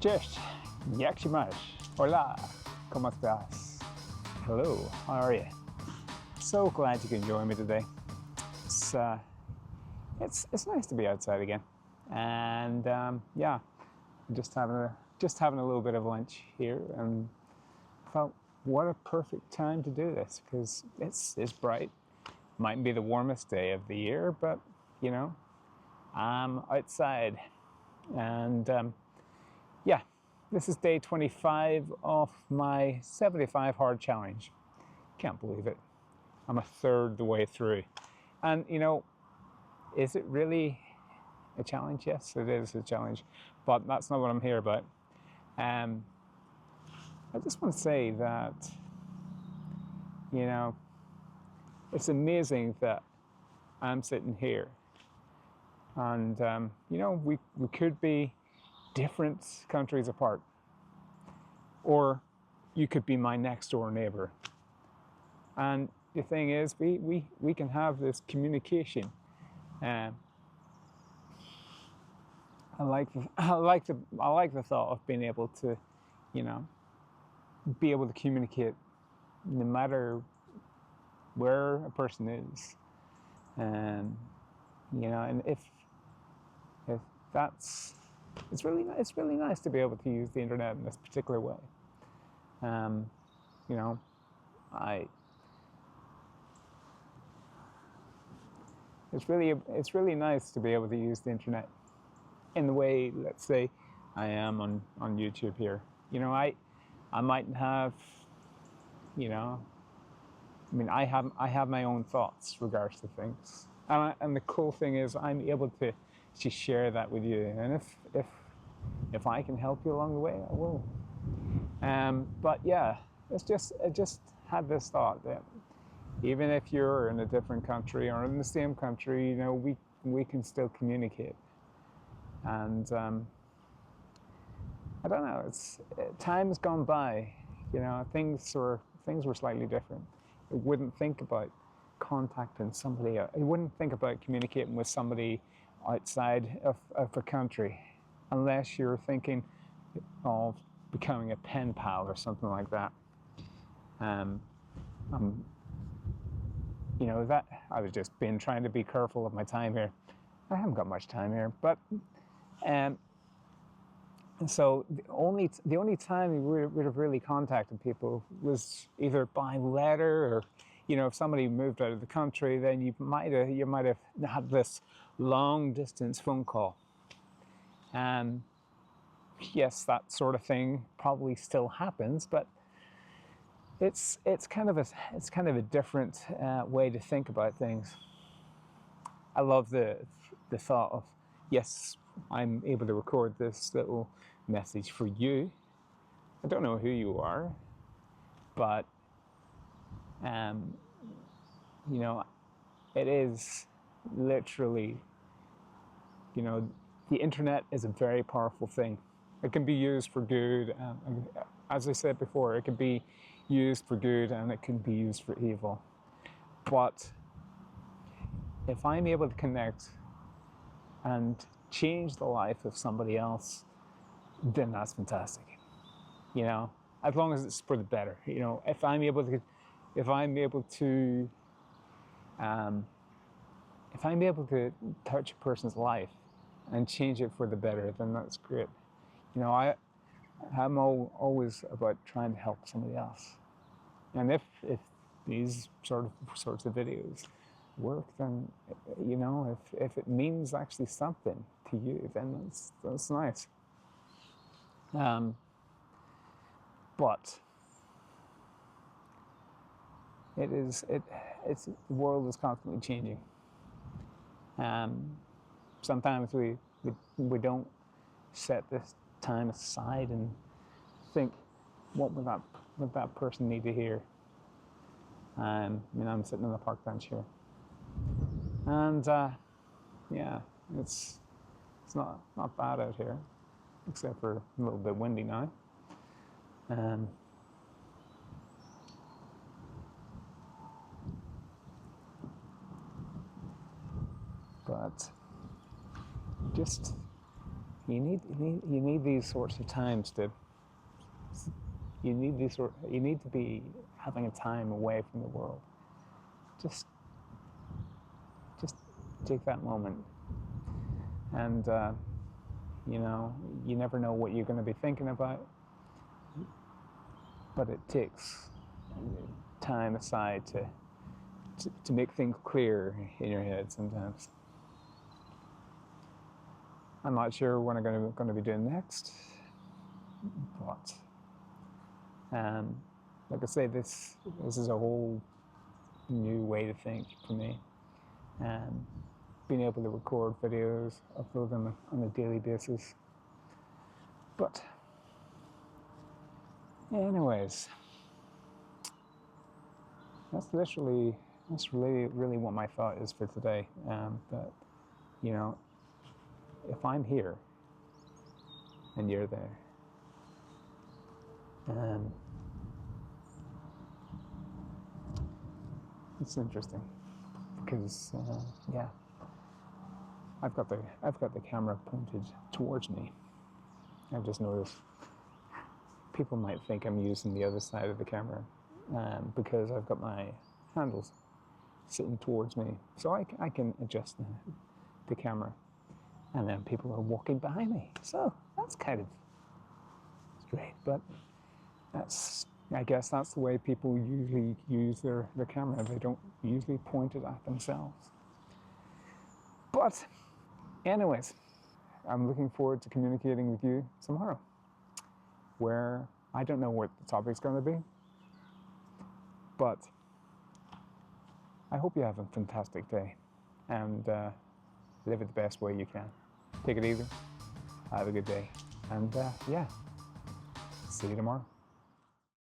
Cześć, jak się masz? Hola, ¿cómo estás? Hello, how are you? So glad you can join me today. It's it's nice to be outside again, and yeah, just having a little bit of lunch here, and thought, what a perfect time to do this because it's bright. Mightn't be the warmest day of the year, but you know, I'm outside, and yeah, this is day 25 of my 75 hard challenge. Can't believe it. I'm a third the way through. And you know, is it really a challenge? Yes, it is a challenge, but that's not what I'm here about. I just want to say that, you know, it's amazing that I'm sitting here. And, you know, we could be different countries apart. Or you could be my next door neighbor. And the thing is, we can have this communication. I like the thought of being able to, you know, be able to communicate no matter where a person is. You know, and if that's it's really nice to be able to use the internet in this particular way. You know, it's really nice to be able to use the internet in the way, let's say, I am on YouTube here. You know, I might have, you know, I mean, I have my own thoughts regards to things, and the cool thing is I'm able to share that with you. And if I can help you along the way, I will. But yeah, I just had this thought that even if you're in a different country or in the same country, you know, we can still communicate. And I don't know. Time's gone by. You know, things were slightly different. You wouldn't think about contacting somebody. You wouldn't think about communicating with somebody outside of a country, unless you're thinking of becoming a pen pal or something like that. You know, that I was just trying to be careful of my time here. I haven't got much time here, but so the only time we would have really contacted people was either by letter, or, you know, if somebody moved out of the country, then you might have had this long distance phone call. Yes, that sort of thing probably still happens, but it's kind of a different way to think about things. I love the thought of, yes, I'm able to record this little message for you. I don't know who you are, but you know, it is literally, you know, the internet is a very powerful thing. It can be used for good. As I said before, it can be used for good and it can be used for evil. But if I'm able to connect and change the life of somebody else, then that's fantastic. You know, as long as it's for the better. You know, if I'm able to touch a person's life and change it for the better, then that's great. You know, I'm always about trying to help somebody else. And if these sorts of videos work, then, you know, if it means actually something to you, then that's nice. But it's the world is constantly changing. Sometimes we don't set this time aside and think, what would that person need to hear? I mean, I'm sitting on the park bench here, and yeah, it's not bad out here, except for a little bit windy now. But just You need these sorts of times to. You need to be having a time away from the world. Just take that moment, and you know, you never know what you're going to be thinking about, but it takes time aside to make things clear in your head sometimes. I'm not sure what I'm going to be doing next, but like I say, this is a whole new way to think for me. Being able to record videos, upload them on a daily basis. But anyways, that's really what my thought is for today. That, you know, if I'm here and you're there, it's interesting because yeah, I've got the camera pointed towards me. I've just noticed people might think I'm using the other side of the camera because I've got my handles sitting towards me, so I can adjust the camera, and then people are walking behind me, so that's kind of straight, but I guess that's the way people usually use their camera. They don't usually point it at themselves. But anyways, I'm looking forward to communicating with you tomorrow, where I don't know what the topic's going to be, but I hope you have a fantastic day and live it the best way you can. Take it easy, have a good day, and yeah, see you tomorrow.